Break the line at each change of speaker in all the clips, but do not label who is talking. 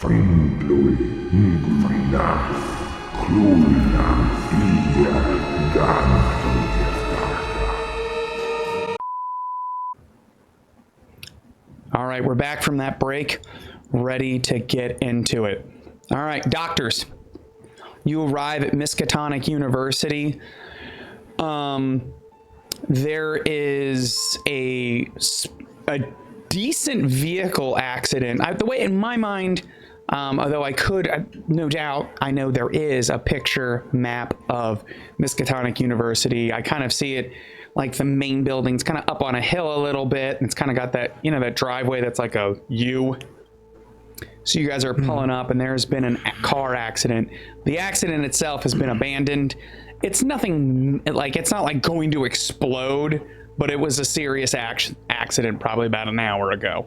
All right, we're back from that break, ready to get into it. All right, doctors, you arrive at Miskatonic University. There is a decent vehicle accident. The way in my mind, although I could, no doubt, I know there is a picture map of Miskatonic University. I kind of see it like the main building's kind of up on a hill a little bit. And it's kind of got that, you know, that driveway that's like a U. So you guys are pulling up and there's been a car accident. The accident itself has been abandoned. It's nothing like, it's not like going to explode, but it was a serious accident probably about an hour ago.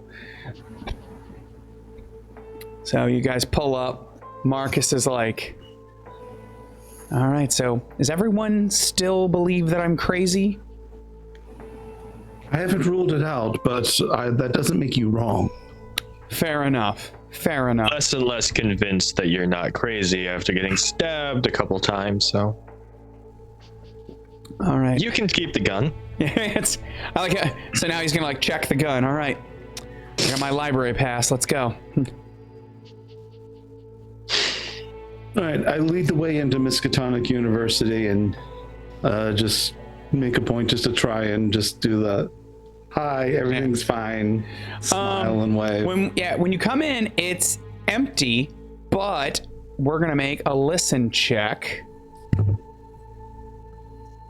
So you guys pull up. Marcus is like, all right, so does everyone still believe that I'm crazy?
I haven't ruled it out, but that doesn't make you wrong.
Fair enough. Fair enough.
Less and less convinced that you're not crazy after getting stabbed a couple times, so.
All right.
You can keep the gun.
I like it. So now he's gonna like check the gun. All right. I got my library pass. Let's go.
All right, I lead the way into Miskatonic University and just make a point just to try and just do the hi, everything's fine, smile and wave.
When you come in, it's empty, but we're gonna make a listen check.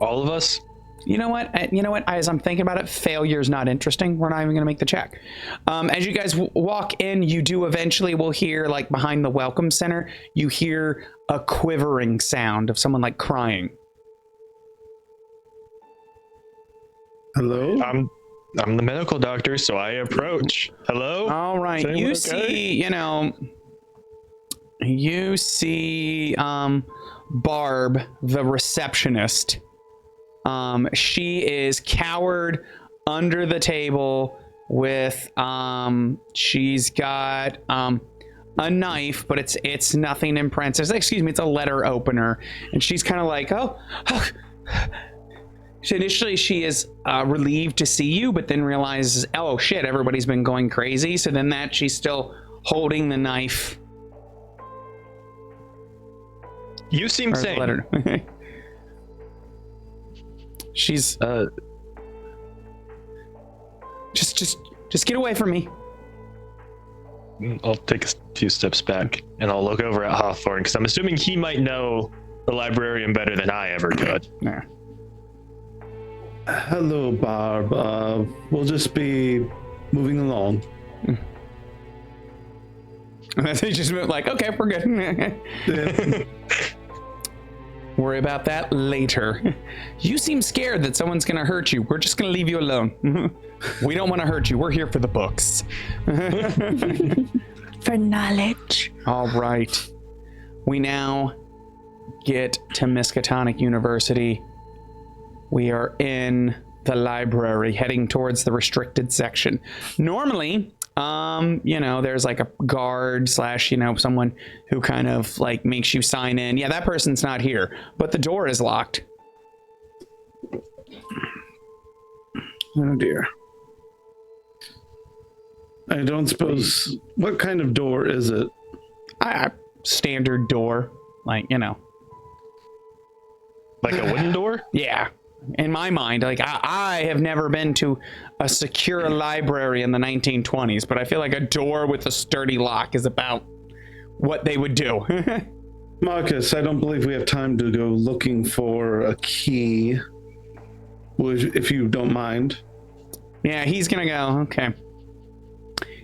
All of us?
You know what? As I'm thinking about it, failure's not interesting. We're not even going to make the check. As you guys walk in, you do eventually will hear, like behind the welcome center, you hear a quivering sound of someone like crying.
Hello?
I'm the medical doctor, so I approach. Hello?
All right. You see Barb, the receptionist. She is cowered under the table with she's got a knife, but it's nothing impressive. Excuse me, it's a letter opener, and she's kind of like, oh. So initially she is relieved to see you, but then realizes, oh shit, everybody's been going crazy. So then that she's still holding the knife.
You seem sane.
She's just get away from me.
I'll take a few steps back and I'll look over at Hawthorne because I'm assuming he might know the librarian better than I ever could.
Yeah.
Hello, Barb. We'll just be moving along.
They just move like, okay, we're good. Worry about that later. You seem scared that someone's gonna hurt you. We're just gonna leave you alone. We don't want to hurt you. We're here for the books.
For knowledge.
All right. We now get to Miskatonic University. We are in the library, heading towards the restricted section. Normally, there's like a guard / someone who kind of like makes you sign in. Yeah, that person's not here, but the door is locked.
Oh dear. I don't suppose, what kind of door is it?
Standard door, like
a wooden door?
Yeah. In my mind, like I have never been to a secure library in the 1920s, but I feel like a door with a sturdy lock is about what they would do.
Marcus, I don't believe we have time to go looking for a key, if you don't mind.
Yeah, he's gonna go. Okay.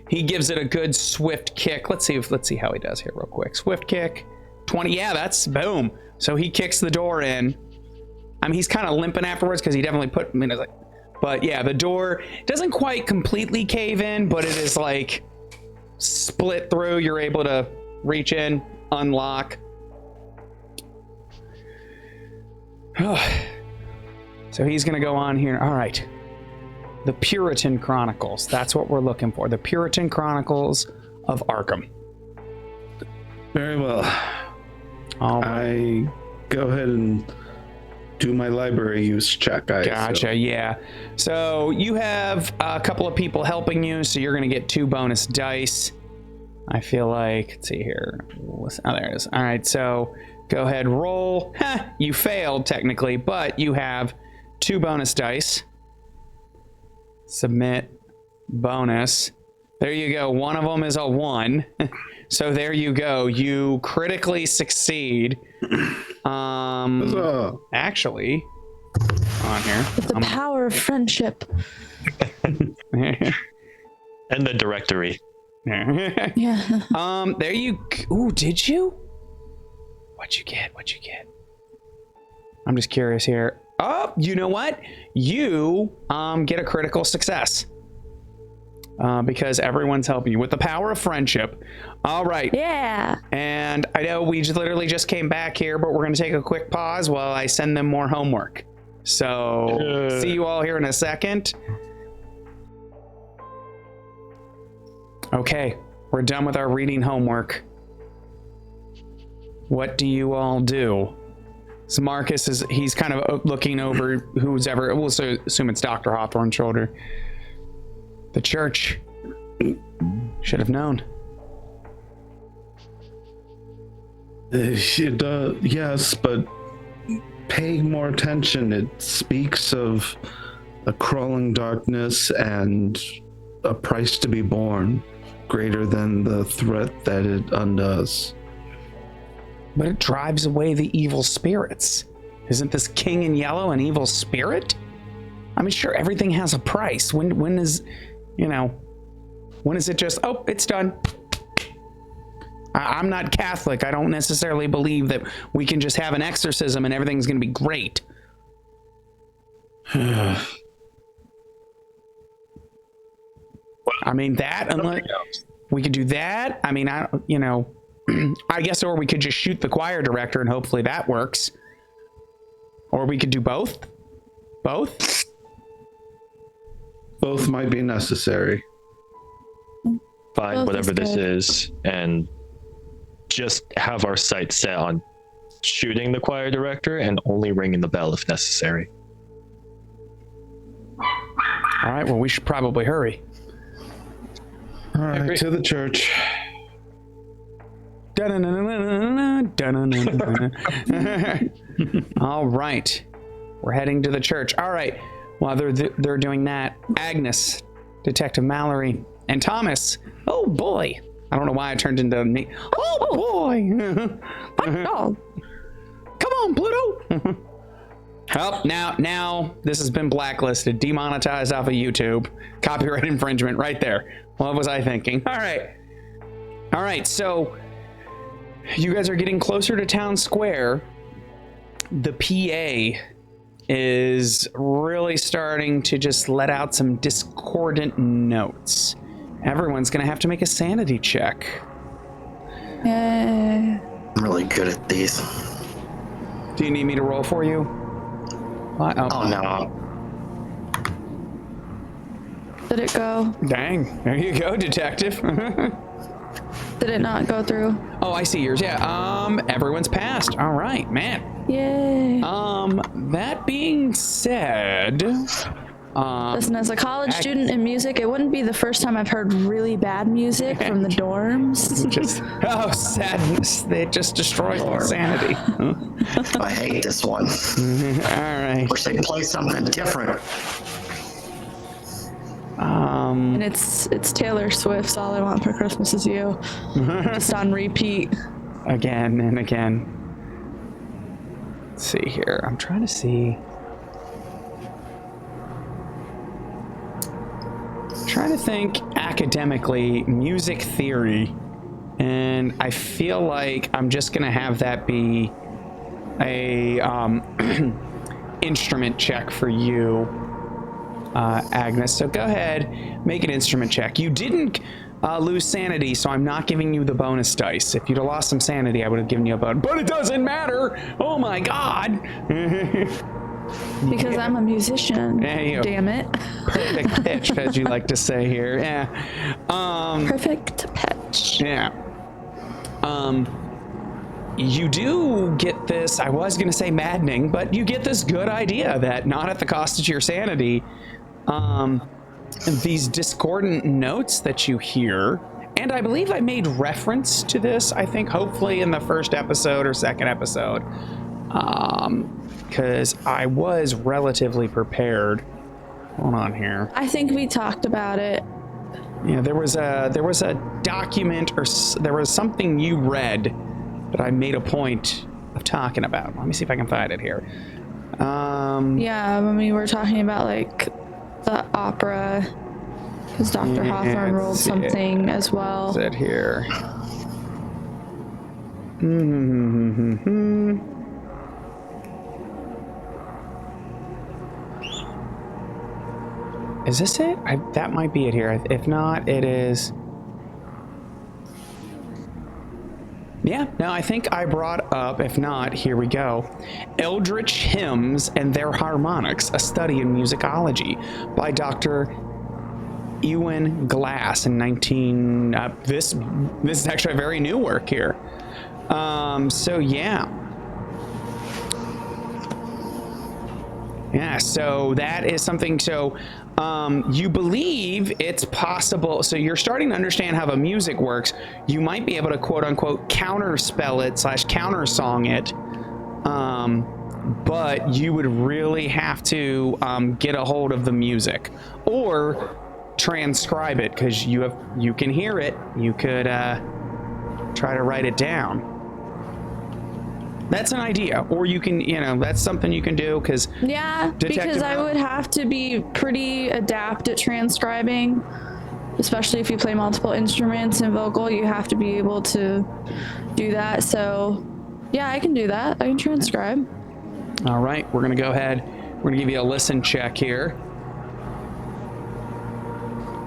He gives it a good swift kick. Let's see how he does here real quick. Swift kick, 20. Yeah, that's boom. So he kicks the door in. I mean, he's kind of limping afterwards because he definitely put him in his, but yeah, the door doesn't quite completely cave in, but it is like split through. You're able to reach in, unlock. So he's gonna go on here. All right. The Puritan Chronicles. That's what we're looking for. The Puritan Chronicles of Arkham.
Very well.
All right.
I go ahead and do my library use check.
Gotcha, yeah. So you have a couple of people helping you, so you're going to get 2 bonus dice. I feel like, let's see here. Oh, there it is. All right, so go ahead, roll. You failed technically, but you have 2 bonus dice. Submit bonus. There you go. One of them is a 1. So there you go. You critically succeed. Actually, on here.
With the power of friendship.
And the directory.
Yeah.
There you. Ooh, did you? What'd you get? I'm just curious here. Oh, you know what? You get a critical success. Because everyone's helping you with the power of friendship. All right.
Yeah.
And I know we literally just came back here, but we're going to take a quick pause while I send them more homework. So see you all here in a second. Okay, we're done with our reading homework. What do you all do? So Marcus he's kind of looking over who's ever, we'll assume it's Dr. Hawthorne's shoulder. The church should have known.
Yes, but paying more attention, it speaks of a crawling darkness and a price to be borne greater than the threat that it undoes.
But it drives away the evil spirits. Isn't this king in yellow an evil spirit? I mean, sure, everything has a price. When is it just, oh, it's done? I'm not Catholic. I don't necessarily believe that we can just have an exorcism and everything's going to be great. I mean, unless we could do that. I mean, I guess, or we could just shoot the choir director and hopefully that works. Or we could do both. Both
might be necessary.
Find
Both
whatever
is
this
good.
is and just have our sights set on shooting the choir director and only ringing the bell if necessary.
All right, well, we should probably hurry.
All right, to the church.
All right, we're heading to the church. All right, while they're doing that, Agnes, Detective Mallory, and Thomas. Oh boy, I don't know why I turned into me. Oh boy,
Oh,
come on, Pluto. Oh, now this has been blacklisted, demonetized off of YouTube, copyright infringement right there. What was I thinking? All right. So you guys are getting closer to town square. The PA is really starting to just let out some discordant notes. Everyone's gonna have to make a sanity check.
yeah.
I'm really good at these.
Do you need me to roll for you? What?
Oh no.
Did it go?
Dang, there you go, detective.
Did it not go through?
Oh, I see yours. Yeah. Everyone's passed. All right, man.
Yay.
That being said,
Listen, as a college student in music, it wouldn't be the first time I've heard really bad music from the dorms.
sadness. They just destroys my sanity.
I hate this one.
All right.
Wish they'd play something different.
And it's Taylor Swift's All I Want for Christmas Is You. Just on repeat.
Again and again. Let's see here. I'm trying to see. Trying to think academically, music theory, and I feel like I'm just gonna have that be a instrument check for you, Agnes. So go ahead, make an instrument check. You didn't lose sanity, so I'm not giving you the bonus dice. If you'd have lost some sanity, I would have given you a bonus, but it doesn't matter. Oh my god.
Because I'm a musician.
Yeah,
Damn it.
Perfect pitch, as you like to say here. Yeah.
Perfect pitch.
Yeah. you do get this, I was going to say maddening, but you get this good idea that not at the cost of your sanity, these discordant notes that you hear, and I believe I made reference to this, I think, hopefully in the first episode or second episode, because I was relatively prepared. Hold on here.
I think we talked about it.
Yeah, there was a document or there was something you read that I made a point of talking about. Let me see if I can find it here.
Yeah, when we were talking about like the opera, because Dr. Hawthorne rolled something as well.
Is it here? Is this it? That might be it here. If not, it is. Yeah, no, I think I brought up, if not, here we go. Eldritch Hymns and Their Harmonics, A Study in Musicology by Dr. Ewan Glass in this is actually a very new work here. So yeah. Yeah, so that is something. So you believe it's possible. So you're starting to understand how the music works. You might be able to quote unquote counterspell it / countersong it. But you would really have to get a hold of the music or transcribe it, because you can hear it. You could try to write it down. That's an idea, or you can, that's something you can do, because
because I would have to be pretty adept at transcribing, especially if you play multiple instruments and vocal. You have to be able to do that. So yeah, I can do that. I can transcribe.
All right, we're gonna go ahead. We're gonna give you a listen check here.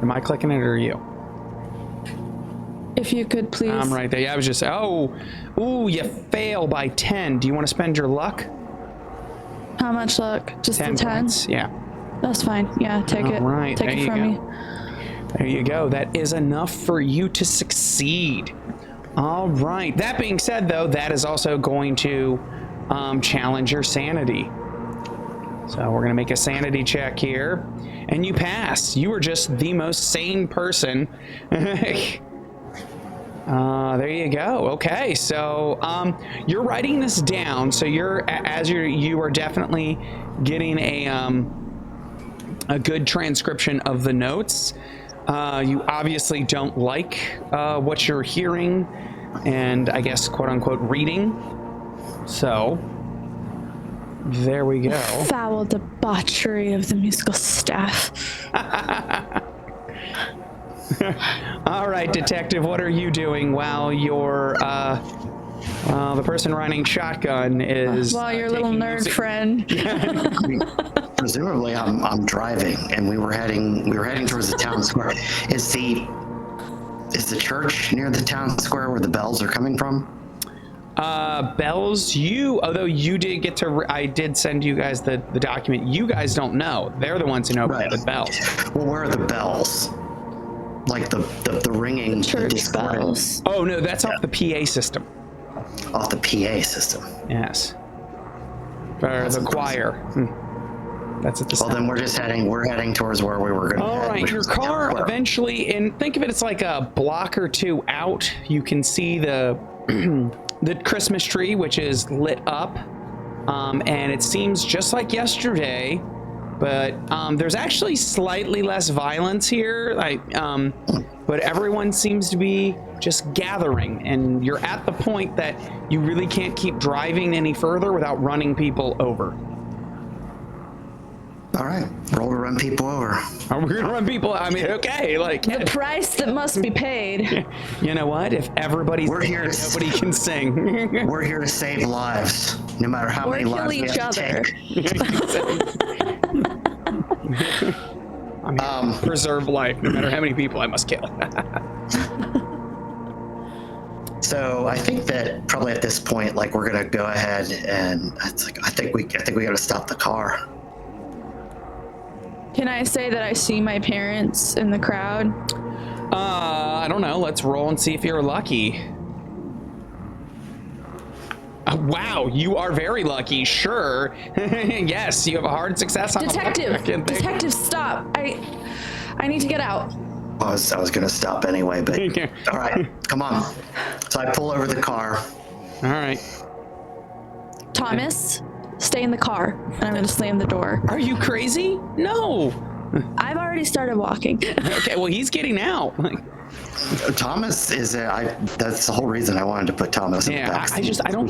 Am I clicking it or are you?
If you could please.
I'm right there. Yeah, I was just, ooh, you fail by 10. Do you want to spend your luck?
How much luck? Just
10
the 10?
points. Yeah.
That's fine. Yeah, take it.
Right,
Take it from me.
There you go. That is enough for you to succeed. All right. That being said, though, that is also going to challenge your sanity. So we're going to make a sanity check here. And you pass. You are just the most sane person. There you go. Okay, so you're writing this down. So you are definitely getting a good transcription of the notes. You obviously don't like what you're hearing, and I guess quote unquote reading. So there we go.
Foul debauchery of the musical staff.
All right, detective, what are you doing while your the person running shotgun is
while your little nerd
music
friend.
Presumably, I'm driving, and we were heading towards the town square. Is the church near the town square where the bells are coming from?
Bells, although you did get to, I did send you guys the document. You guys don't know. They're the ones who know about the bells.
Well, where are the bells? Like the ringing
Church bells.
Oh no, that's off the PA system.
Off the PA system.
Yes. For the choir. That's at the
Well, then we're heading towards where we were going to head.
All right, your car eventually, and think of it, it's like a block or two out. You can see the the Christmas tree, which is lit up, and it seems just like yesterday, but there's actually slightly less violence here. But everyone seems to be just gathering, and you're at the point that you really can't keep driving any further without running people over.
All right, roll to run people over.
We're gonna run people. I mean, okay, like
The price that must be paid.
you know what? If everybody's nobody can sing.
We're here to save lives, no matter how many lives we have to take.
I'm here to preserve life, no matter how many people I must kill.
So I think that probably at this point, like, we're gonna go ahead and I think we got to stop the car.
Can I say that I see my parents in the crowd?
I don't know. Let's roll and see if you're lucky. Wow, you are very lucky. Sure. Yes, you have a hard success on
Detective, stop. I need to get out.
I was gonna stop anyway, but all right, come on. So I pull over the car.
All right.
Thomas, stay in the car, and I'm gonna slam the door.
Are you crazy? No.
I've already started walking.
Okay, well, he's getting out.
Thomas is that's the whole reason I wanted to put Thomas in the back seat.
I don't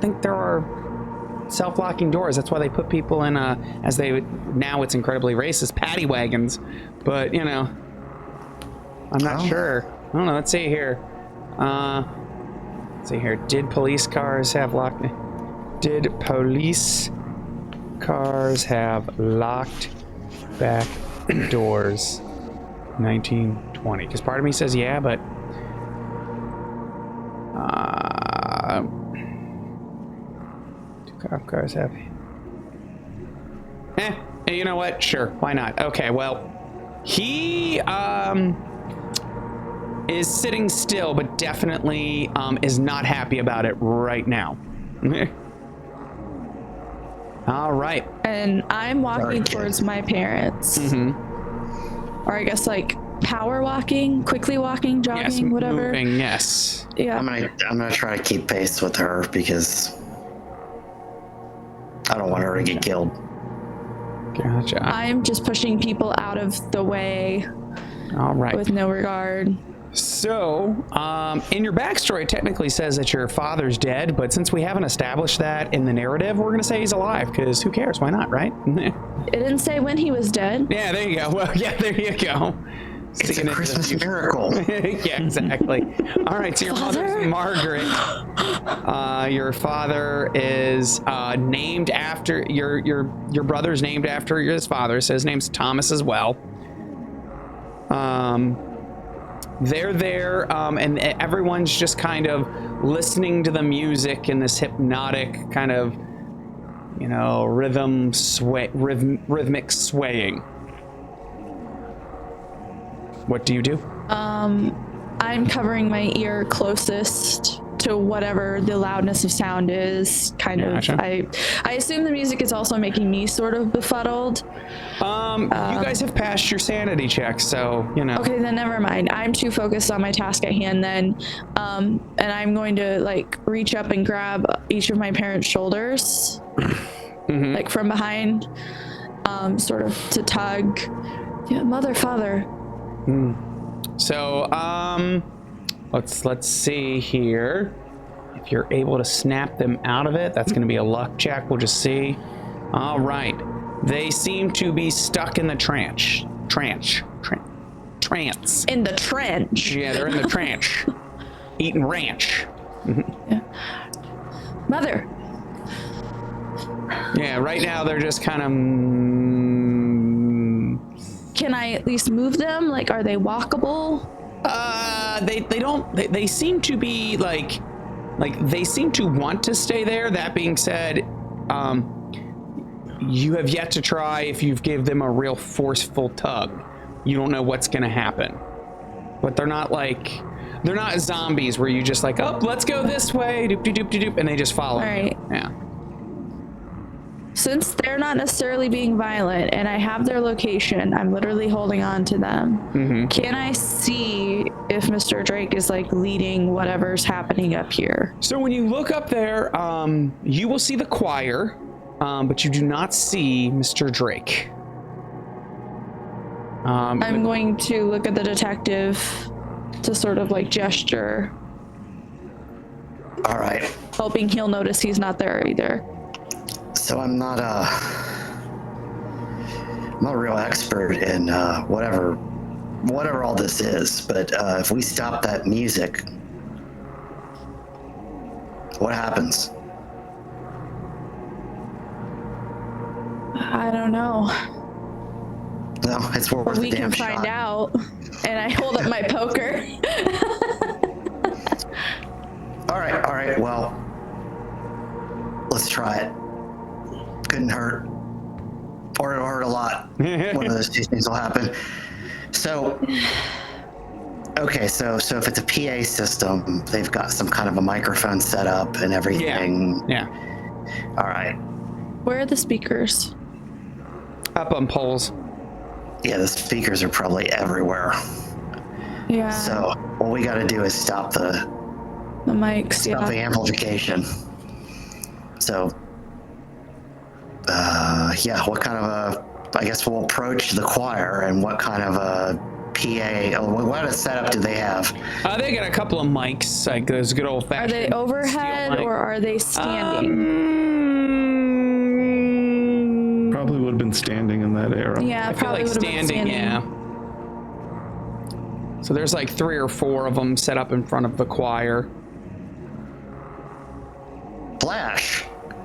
think there are self-locking doors. That's why they put people in now it's incredibly racist, paddy wagons. But, I'm not sure. I don't know. Let's see here. Did police cars have locked back doors? 1920. Because part of me says yeah, but do cop cars have? You know what? Sure, why not? Okay, well, he is sitting still, but definitely is not happy about it right now. All right.
And I'm walking towards my parents. Or I guess like power walking, quickly walking, jogging,
yes,
whatever.
Moving, yes.
Yeah.
I'm gonna try to keep pace with her because I don't want her to get killed.
Gotcha.
I'm just pushing people out of the way.
All right.
With no regard.
So, in your backstory, it technically says that your father's dead, but since we haven't established that in the narrative, we're going to say he's alive, because who cares? Why not, right?
It didn't say when he was dead.
Yeah, there you go. Well, yeah, there you go.
It's a Christmas miracle.
Yeah, exactly. All right, so your mother's Margaret. Your father is named after, your brother's named after his father, so his name's Thomas as well. They're there, and everyone's just kind of listening to the music in this hypnotic kind of, rhythmic swaying. What do you do?
I'm covering my ear closest to whatever the loudness of sound is.
Gotcha.
I assume the music is also making me sort of befuddled.
You guys have passed your sanity check, so
Okay, then never mind. I'm too focused on my task at hand then, and I'm going to reach up and grab each of my parents' shoulders, from behind, sort of to tug. Yeah, mother, father.
So, let's see here. If you're able to snap them out of it, that's going to be a luck check. We'll just see. All right. They seem to be stuck in the trance.
In the trench.
Yeah, they're in the trench. Eating ranch.
Yeah. Mother.
Yeah, right now they're just kind of...
Can I at least move them? Are they walkable?
They seem to be they seem to want to stay there. That being said, you have yet to try if you give them a real forceful tug. You don't know what's going to happen. But they're not zombies where you just let's go this way, doop doop doop doop, and they just follow.
All right.
You. Yeah.
Since they're not necessarily being violent and I have their location, I'm literally holding on to them. Can I see if Mr. Drake is leading whatever's happening up here?
So when you look up there, you will see the choir, but you do not see Mr. Drake.
I'm going to look at the detective to sort of gesture.
All right.
Hoping he'll notice he's not there either.
So I'm not a real expert in whatever all this is, but if we stop that music, what happens?
I don't know.
No, it's worth
we
a damn
can
shot.
find out. And I hold up my poker.
All right. Well, let's try it. Couldn't hurt, or it'll hurt a lot. One of those two things will happen. So Okay, so if it's a PA system, they've got some kind of a microphone set up and everything.
Yeah.
All right.
Where are the speakers?
Up on poles.
Yeah, the speakers are probably everywhere.
Yeah.
So what we got to do is stop the
mics.
stop the amplification. So, what kind of a? I guess we'll approach the choir, and what kind of a PA? What a setup do they have?
They got a couple of mics, like those good old
Are
fashioned.
they overhead or are they
Um,
standing?
Probably would have been standing in that era.
Yeah,
I feel
probably
like
would have been
standing,
standing.
yeah. So there's like 3 or 4 of them set up in front of the choir.
Flash.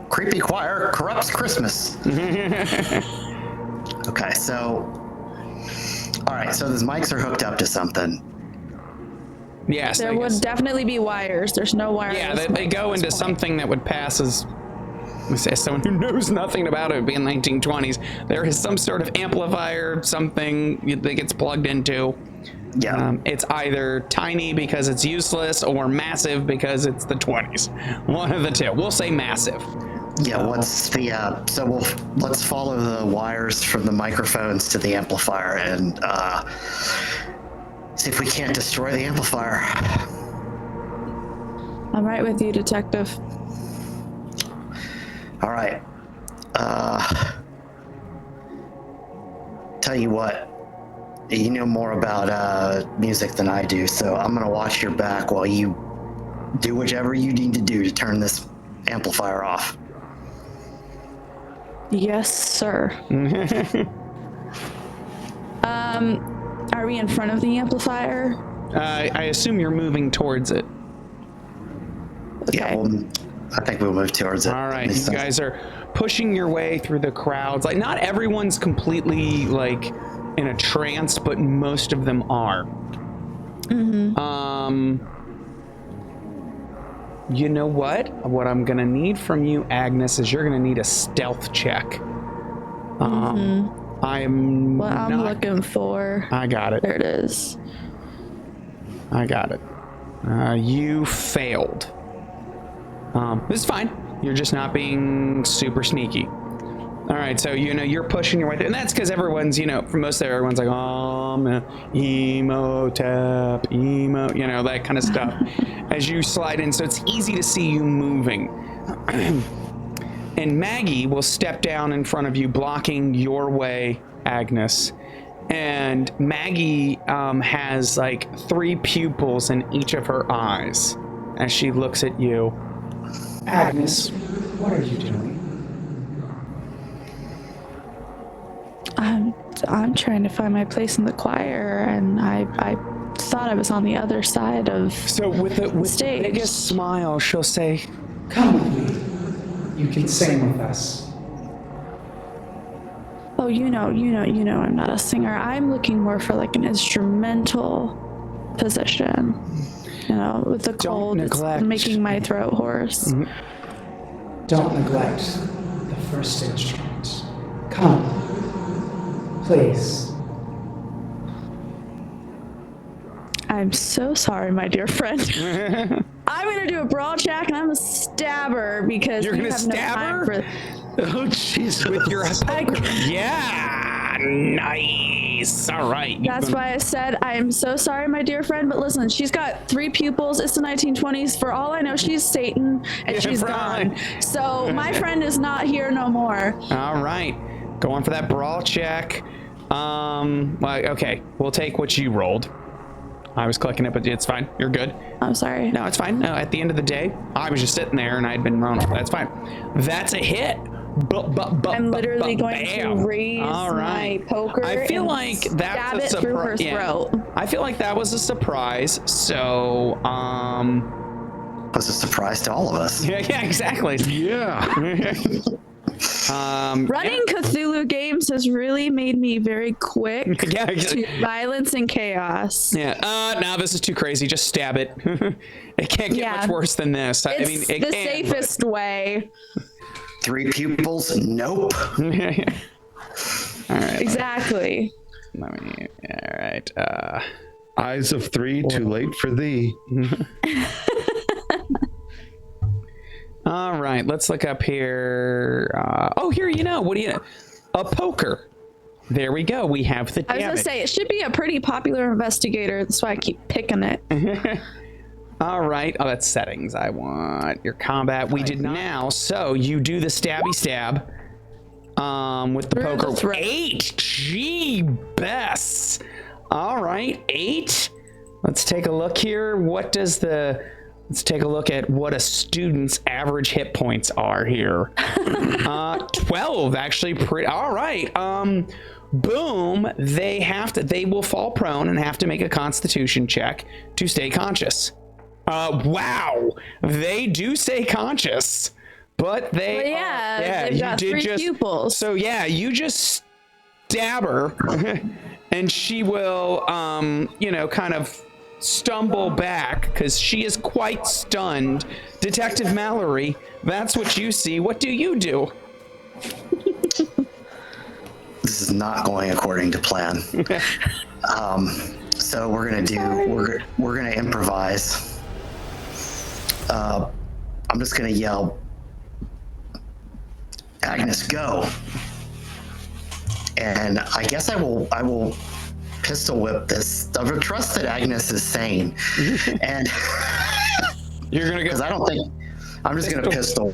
Creepy choir corrupts Christmas. Okay, so. All right, so these mics are hooked up to something.
Yes,
There
I
would
guess.
definitely be wires. There's no wires.
Yeah, they go into something that would pass as someone who knows nothing about it, being 1920s. There is some sort of amplifier, something that gets plugged into.
Yeah.
It's either tiny because it's useless or massive because it's the 20s. One of the two. We'll say massive.
Yeah, what's the let's follow the wires from the microphones to the amplifier and see if we can't destroy the amplifier.
I'm right with you, detective.
All right. Tell you what, you know more about music than I do, so I'm gonna watch your back while you do whichever you need to do to turn this amplifier off.
Yes, sir. Are we in front of the amplifier?
I assume you're moving towards it.
Yeah,
Okay.
well, I think we'll move towards it.
All right,
Makes
you
sense.
guys are pushing your way through the crowds. Like, not everyone's completely like in a trance, but most of them are. You know what? What I'm gonna need from you, Agnes, is you're gonna need a stealth check. I'm
What I'm
not-
looking for.
I got it.
There it is.
I got it. You failed. This is fine. You're just not being super sneaky. All right, so you're pushing your way through, and that's because everyone's for most of everyone's like emo tap, emo, that kind of stuff. As you slide in, so it's easy to see you moving. And Maggie will step down in front of you, blocking your way, Agnes. And Maggie has like 3 pupils in each of her eyes as she looks at you. Agnes, what are you doing?
I'm trying to find my place in the choir, and I thought I was on the other side of.
So with the
Stage.
biggest smile, she'll say,
Come with me. You can sing with us.
Oh, you know, I'm not a singer. I'm looking more for like an instrumental position. With the cold, it's
neglect.
making my throat hoarse.
Don't neglect the first instrument. Come. Please.
I'm so sorry, my dear friend. I'm gonna do a brawl check, and I'm gonna stab her because
You're
we
gonna
have no
stab
time
her?
for.
Oh, Jesus.
with your poker. Yeah, nice. All right.
That's why I said I am so sorry, my dear friend. But listen, she's got 3 pupils. It's the 1920s. For all I know, she's Satan, and she's
right.
gone. So my friend is not here no more.
All right. Going for that brawl check. Okay. We'll take what you rolled. I was clicking it, but it's fine. You're good.
I'm sorry.
No, it's fine. No, at the end of the day, I was just sitting there and I'd been rolling. That's fine. That's a hit.
I'm literally going
bam.
to raise
All right.
my poker.
I feel
and
like
stab
that's a
it through her
surprise.
throat.
I feel like that was a surprise. So,
Was a surprise to all of us.
yeah, exactly.
Yeah.
Running Cthulhu games has really made me very quick
Yeah,
to violence and chaos.
Yeah. No, this is too crazy. Just stab it. It can't get
Yeah.
much worse than this.
It's
I mean, it
the
can,
safest way.
3 pupils? Nope.
All right.
Exactly.
Let me. All right.
Eyes of 3, too late for thee.
All right, let's look up here. Here, what do you know? A poker. There we go. We have the
I was
damage.
gonna say it should be a pretty popular investigator. That's why I keep picking it.
All right. Oh, that's settings. I want your combat. We did not. Now, so you do the stabby stab. With the
Through the
poker.
throat.
8. Gee, Bess. All right, 8. Let's take a look here. Let's take a look at what a student's average hit points are here. 12, actually. All right. Boom. They will fall prone and have to make a Constitution check to stay conscious. Wow. They do stay conscious, but
They've got 3 pupils.
So yeah, you just stab her, and she will, kind of stumble back because she is quite stunned. Detective Mallory, that's what you see. What do you do?
This is not going according to plan. So we're gonna improvise. I'm just gonna yell, Agnes, go. And I guess I will pistol whip this. I would trust that Agnes is sane. And
You're gonna go.
because I don't think I'm just gonna pistol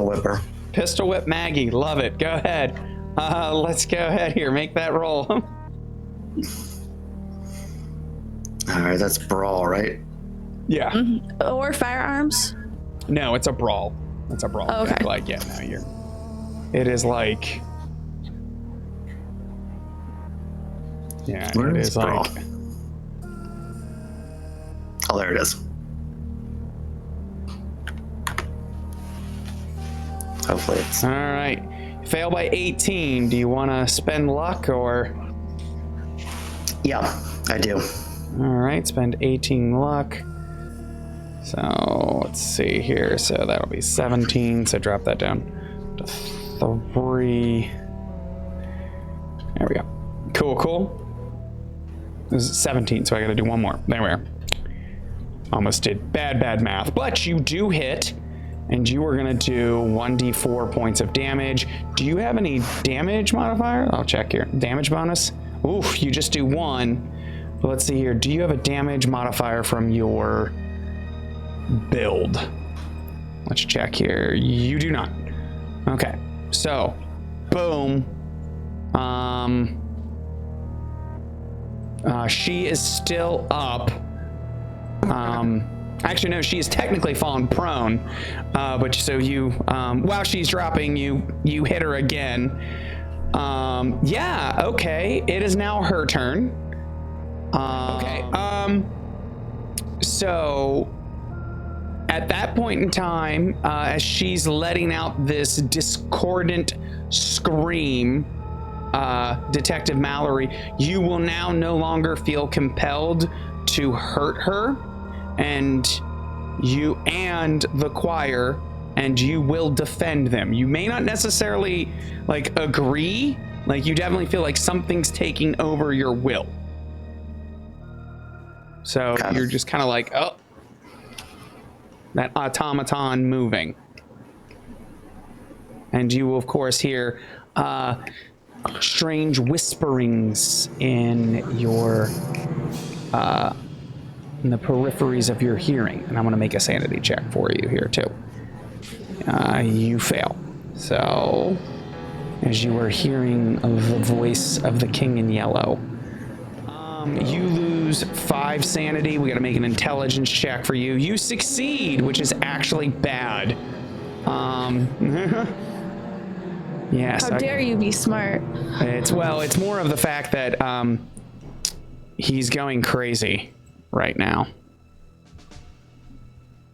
whip her.
Pistol whip Maggie. Love it. Go ahead. Let's go ahead here. Make that roll.
All right, that's brawl, right?
Yeah.
Or firearms.
No, it's a brawl. It's a brawl.
Oh, okay.
Like, it is like. Yeah,
Where
it
is
is
brawl?
like.
Oh, there it is. Hopefully it's.
All right. Fail by 18. Do you want to spend luck or?
Yeah, I do.
All right, spend 18 luck. So let's see here. So that'll be 17. So drop that down to 3. There we go. Cool. This is 17, so I got to do one more. There we are. Almost did bad math, but you do hit, and you are going to do 1d4 points of damage. Do you have any damage modifier? I'll check here. Damage bonus? Oof, you just do 1. But let's see here. Do you have a damage modifier from your build? Let's check here. You do not. Okay, so boom. She is still up. Actually, no, she is technically fallen prone. But so you, while she's dropping, you hit her again. Yeah, okay. It is now her turn. Okay. So at that point in time, as she's letting out this discordant scream, Detective Mallory, you will now no longer feel compelled to hurt her, and you and the choir, and you will defend them. You may not necessarily agree, you definitely feel like something's taking over your will. So you're just kind of like, oh, that automaton moving. And you will, of course, hear strange whisperings in your in the peripheries of your hearing. And I'm going to make a sanity check for you here too. You fail. So as you are hearing the voice of the King in Yellow, you lose 5 sanity. We got to make an intelligence check for you. You succeed, which is actually bad. Yes.
How dare you be smart?
It's more of the fact that he's going crazy right now.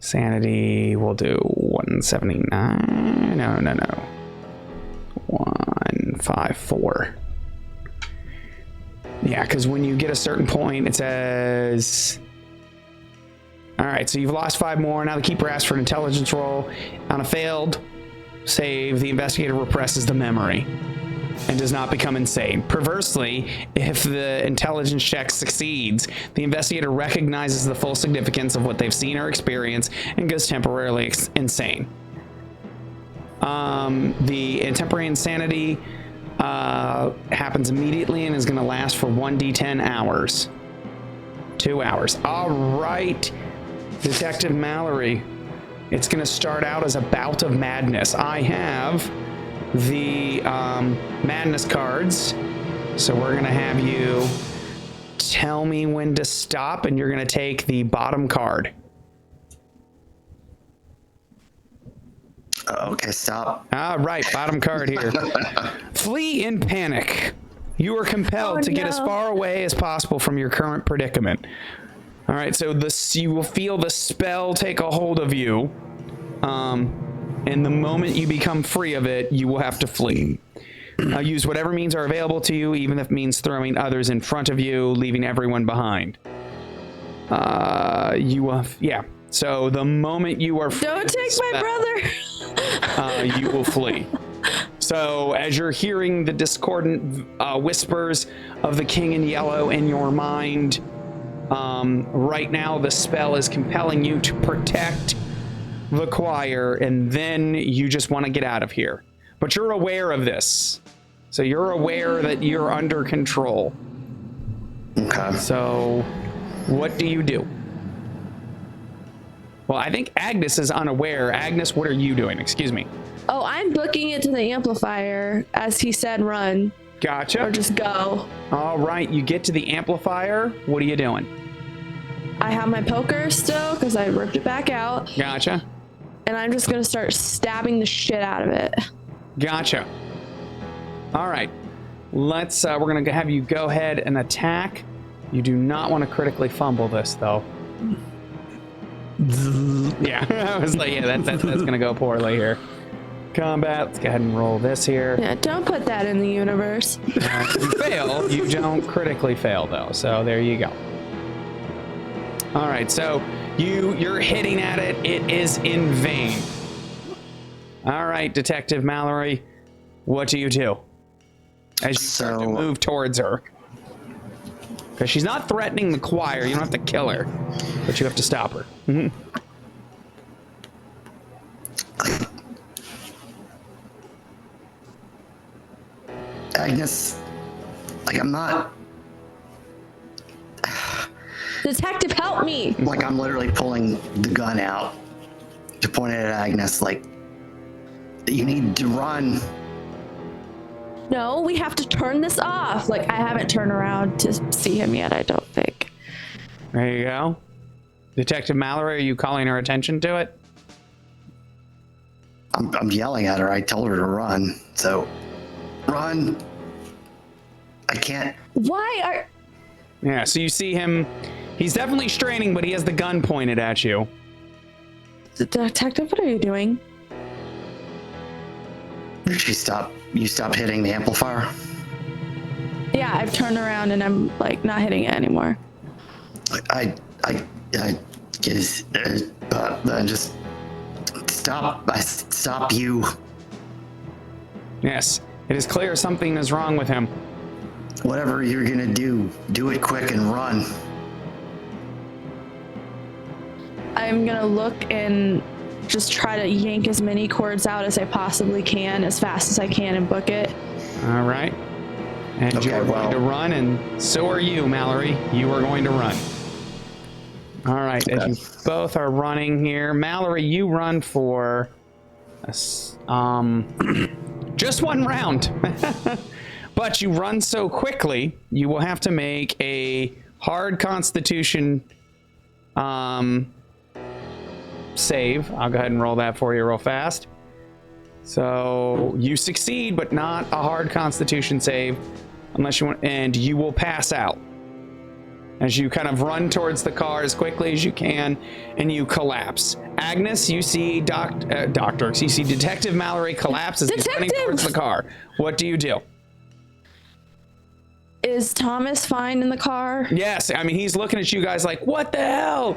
Sanity, we'll do 179. No. 154. Yeah, because when you get a certain point, it says... All right, so you've lost 5 more. Now the keeper asks for an intelligence roll. On a failed save, the investigator represses the memory. and does not become insane. Perversely, if the intelligence check succeeds, the investigator recognizes the full significance of what they've seen or experienced and goes temporarily insane. The temporary insanity happens immediately and is going to last for 1d10 hours. 2 hours. All right, Detective Mallory. It's going to start out as a bout of madness. I have the madness cards, so we're going to have you tell me when to stop, and you're going to take the bottom card.
Okay, stop.
All right, bottom card here. Flee in panic. You are compelled to get as far away as possible from your current predicament. All right, so you will feel the spell take a hold of you. And the moment you become free of it, you will have to flee. Use whatever means are available to you, even if it means throwing others in front of you, leaving everyone behind. So the moment you are free,
Don't take my brother.
you will flee. So as you're hearing the discordant whispers of the King in Yellow in your mind, right now the spell is compelling you to protect the choir, and then you just want to get out of here. But you're aware of this. So you're aware that you're under control.
Okay.
So what do you do? Well, I think Agnes is unaware. Agnes, what are you doing? Excuse me.
Oh, I'm booking it to the amplifier, as he said run.
Gotcha.
Or just go.
All right, you get to the amplifier. What are you doing?
I have my poker still, because I ripped it back out.
Gotcha.
And I'm just going to start stabbing the shit out of it.
Gotcha. All right. We're going to have you go ahead and attack. You do not want to critically fumble this, though. Yeah, I was like, yeah, that's going to go poorly here. Combat, let's go ahead and roll this here.
Yeah, don't put that in the universe.
You fail. You don't critically fail, though, so there you go. All right, so you're hitting at it. It is in vain. All right, Detective Mallory, what do you do as you start to move towards her? Because she's not threatening the choir. You don't have to kill her, but you have to stop her. Mm-hmm.
Agnes, I'm not...
Detective, help me!
I'm literally pulling the gun out to point it at Agnes, you need to run.
No, we have to turn this off. I haven't turned around to see him yet, I don't think.
There you go. Detective Mallory, are you calling her attention to it?
I'm yelling at her. I told her to run, so run. I can't.
Yeah, so you see him. He's definitely straining, but he has the gun pointed at you.
Detective, what are you doing?
You stop hitting the amplifier?
Yeah, I've turned around and I'm not hitting it anymore.
I guess, just stop. I stop you.
Yes, it is clear something is wrong with him.
Whatever you're gonna do it quick and run.
I'm gonna look and just try to yank as many cords out as I possibly can, as fast as I can, and book it.
All right. And
Okay,
you're going to run, and so are you, Mallory. You are going to run. All right, as you both are running here. Mallory, you run for just one round. But you run so quickly, you will have to make a hard constitution save. I'll go ahead and roll that for you real fast. So you succeed, but not a hard constitution save unless you want, and you will pass out as you kind of run towards the car as quickly as you can, and you collapse. Agnes, you see you see Detective Mallory collapse as he's running towards the car. What do you do?
Is Thomas fine in the car?
Yes, I mean, he's looking at you guys like, what the hell?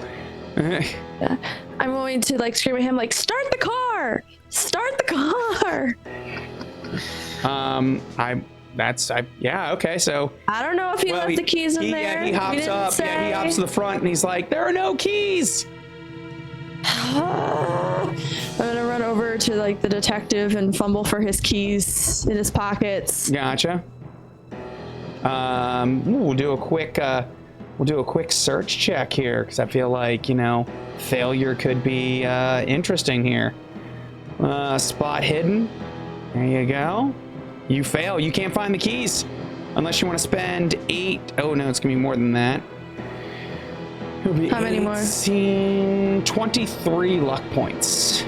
I'm going to scream at him start the car! Start the car!
yeah, okay, so.
I don't know if he left the keys in there.
Yeah, he hops up. Yeah, he hops to the front and he's like, there are no keys.
I'm gonna run over to like the detective and fumble for his keys in his pockets.
Gotcha. We'll do a quick search check here because I feel like, failure could be interesting here. Spot hidden. There you go. You fail. You can't find the keys unless you want to spend 8. Oh no, it's gonna be more than that. It'll be
How many more?
23 luck points.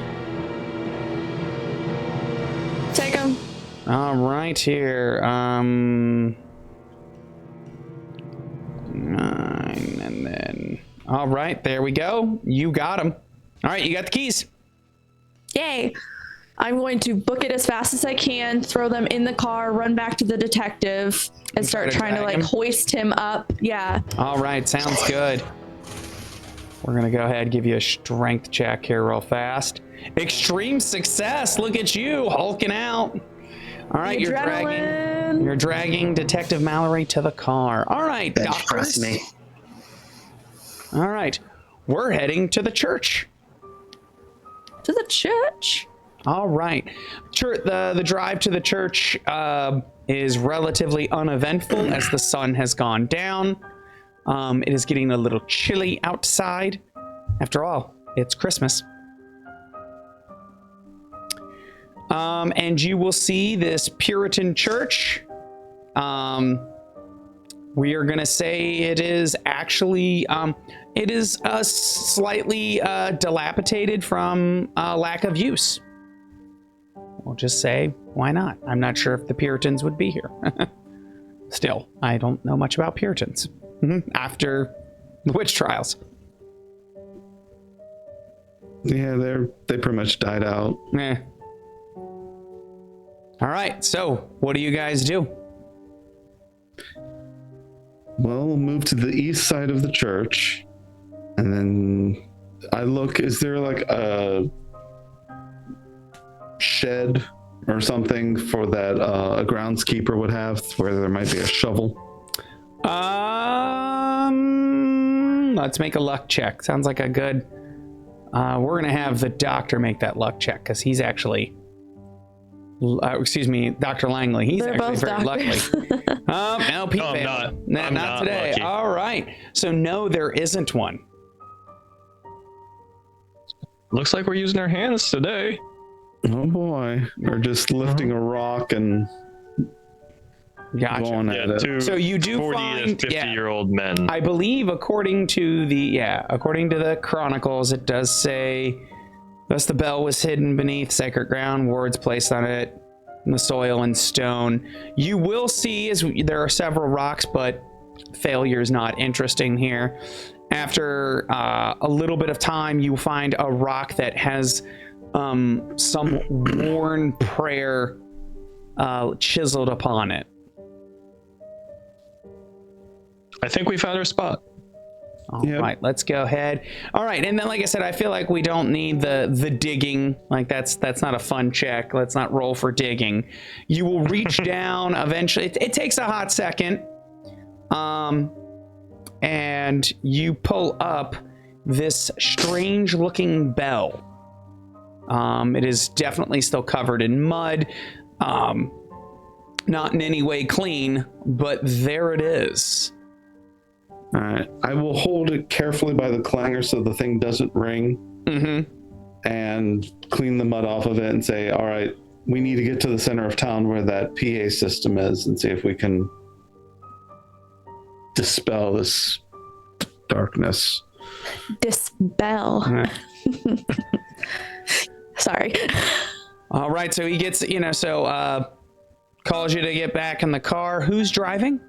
Take him.
All right, here. 9 and then. All right, there we go. You got him. All right, you got the keys.
Yay. I'm going to book it as fast as I can, throw them in the car, run back to the detective, and start trying to like hoist him up. Yeah.
All right, sounds good. We're going to go ahead and give you a strength check here real fast. Extreme success. Look at you hulking out. All right, you're dragging Detective Mallory to the car. All right,
Bench press
doctors.
me.
All right, we're heading to the church.
To the church?
All right. The drive to the church is relatively uneventful as the sun has gone down. It is getting a little chilly outside. After all, it's Christmas. And you will see this Puritan church. We are going to say it is actually, it is slightly dilapidated from lack of use. We'll just say, why not? I'm not sure if the Puritans would be here. Still, I don't know much about Puritans. After the witch trials.
Yeah, they pretty much died out.
Eh. All right, so what do you guys do?
Well, we'll move to the east side of the church, and then I look, is there like a shed or something for that a groundskeeper would have where there might be a shovel?
Let's make a luck check. Sounds like a good. We're gonna have the doctor make that luck check because he's actually. Excuse me, Dr. Langley. He's
They're
actually
both
very
doctors.
lucky. No, Pete failed.
I'm not
today.
lucky.
All right. So no, there isn't one.
Looks like we're using our hands today.
Oh boy, or just lifting a rock and
Gotcha.
going at it.
Two
So you do
40
find,
to 50-year-old men.
I believe, according to the Chronicles, it does say, thus the bell was hidden beneath sacred ground, words placed on it in the soil and stone. You will see, as there are several rocks, but failure is not interesting here. After a little bit of time, you find a rock that has some worn prayer chiseled upon it.
I think we found our spot.
All right, let's go ahead. All right, and then like I said, I feel like we don't need the digging. Like that's not a fun check. Let's not roll for digging. You will reach down eventually. It takes a hot second. And you pull up this strange looking bell. It is definitely still covered in mud. Not in any way clean, but there it is.
All right, I will hold it carefully by the clanger so the thing doesn't ring, and clean the mud off of it and say, all right, we need to get to the center of town where that PA system is and see if we can dispel this darkness.
Dispel. Sorry.
All right, so he gets, calls you to get back in the car. Who's driving?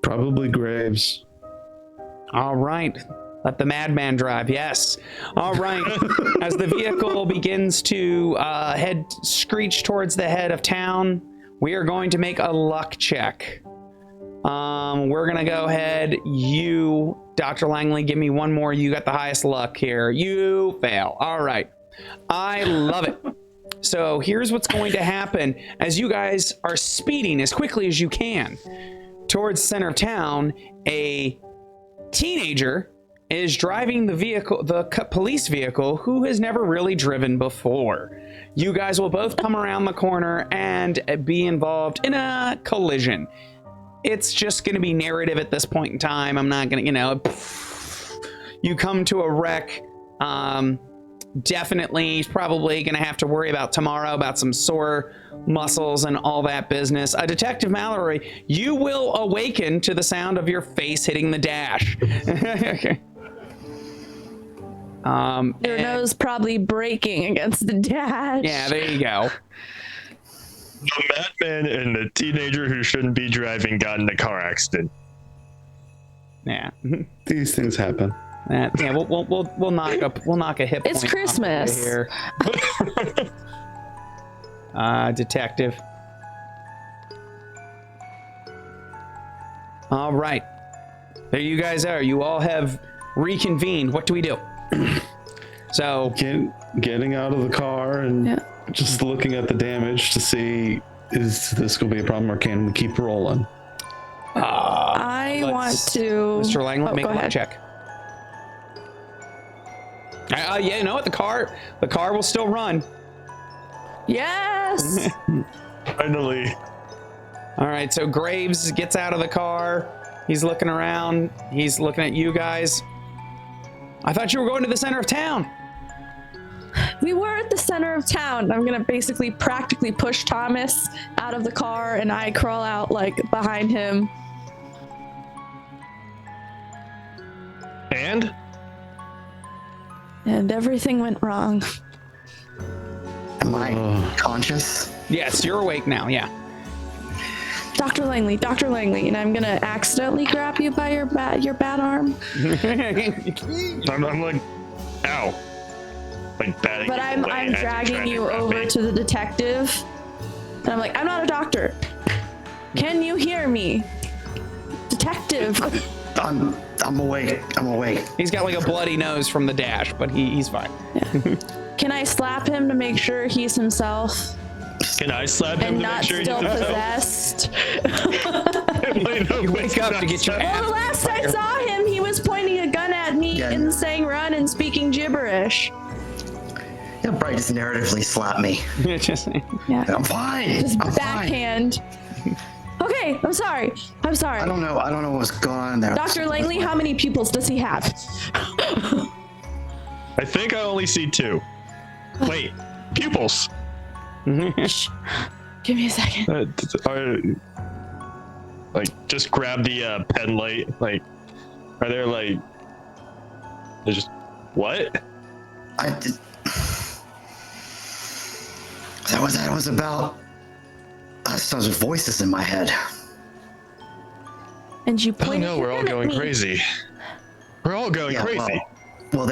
Probably Graves.
All right. Let the madman drive. Yes. All right. As the vehicle begins to screech towards the head of town, we are going to make a luck check. We're going to go ahead. You, Dr. Langley, give me one more. You got the highest luck here. You fail. All right. I love it. So here's what's going to happen as you guys are speeding as quickly as you can towards the center of town. A teenager is driving the vehicle, the police vehicle, who has never really driven before. You guys will both come around the corner and be involved in a collision. It's just going to be narrative at this point in time. I'm not going to, you come to a wreck. Definitely probably going to have to worry about tomorrow about some sore muscles and all that business. Detective Mallory, you will awaken to the sound of your face hitting the dash. Okay.
Your nose probably breaking against the dash.
Yeah, there you go.
The madman and the teenager who shouldn't be driving got in a car accident.
Yeah.
These things happen.
Yeah, we'll knock a hit point.
It's Christmas
here. Detective. All right, there you guys are. You all have reconvened. What do we do? So
getting out of the car and just looking at the damage to see, is this going to be a problem or can we keep rolling?
I want to.
Mr. Langley, make
go
a luck
ahead.
check. Yeah, you know what? The car will still run.
Yes.
Finally.
All right, so Graves gets out of the car. He's looking around. He's looking at you guys. I thought you were going to the center of town.
We were at the center of town. I'm gonna basically practically push Thomas out of the car, and I crawl out like behind him. And everything went wrong.
Am I conscious?
Yes, you're awake now. Yeah.
Dr. Langley, and I'm gonna accidentally grab you by your bad arm.
I'm like, ow. Like batting.
But I'm dragging you over to the detective. And I'm like, I'm not a doctor. Can you hear me? Detective.
I'm awake.
He's got like a bloody nose from the dash, but he's fine.
Yeah. Can I slap him to make sure he's himself?
Can I slap him
and
to
not
make sure
still
he's
possessed?
You wake up to get your ass.
Well, the last I saw him, he was pointing a gun at me and saying run and speaking gibberish.
He'll probably just narratively slap me.
Yeah.
I'm fine.
Just
I'm
backhand. Okay, I'm sorry.
I don't know what's going on there.
Dr. Langley, how many pupils does he have?
I think I only see 2. Wait, pupils.
Shh. Give me a second.
Like, just grab the pen light. Like, are there like? There's just what?
That was about. Some voices in my head.
And you
Oh
pointed.
no, we're all going crazy. We're all going crazy.
Well,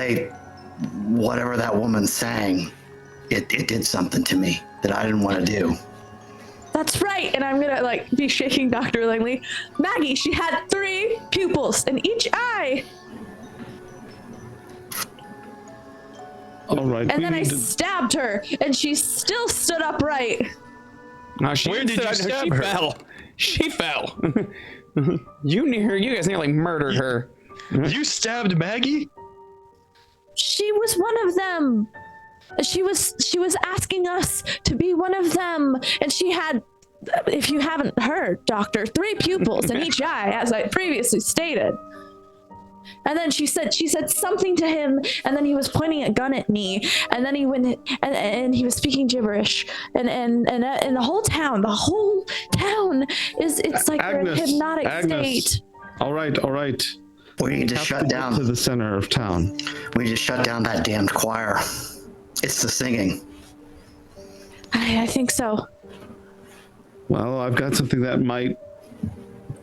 whatever that woman sang, it did something to me that I didn't want to do.
That's right. And I'm gonna like be shaking Dr. Langley. Maggie, she had 3 pupils in each eye.
All right.
And then I stabbed her, and she still stood upright.
No, where did you stab her? She fell. You guys nearly murdered her.
You stabbed Maggie?
She was one of them. She was asking us to be one of them, and she had, if you haven't heard, Doctor, 3 pupils in each eye, as I previously stated. And then she said something to him, and then he was pointing a gun at me, and then he went and he was speaking gibberish, and the whole town is like
Agnes,
we're in a hypnotic state.
All right.
We need to shut down
to the center of town.
We need to shut down that damned choir. It's the singing.
I think so.
Well, I've got something that might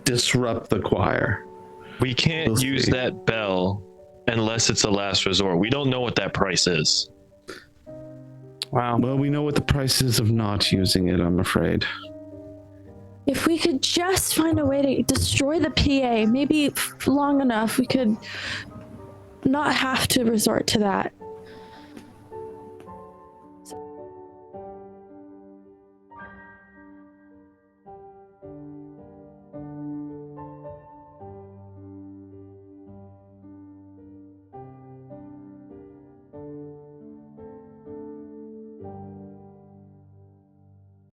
disrupt the choir.
We can't use that bell unless it's a last resort. We don't know what that price is.
Wow.
Well, we know what the price is of not using it, I'm afraid.
If we could just find a way to destroy the PA, maybe long enough, we could not have to resort to that.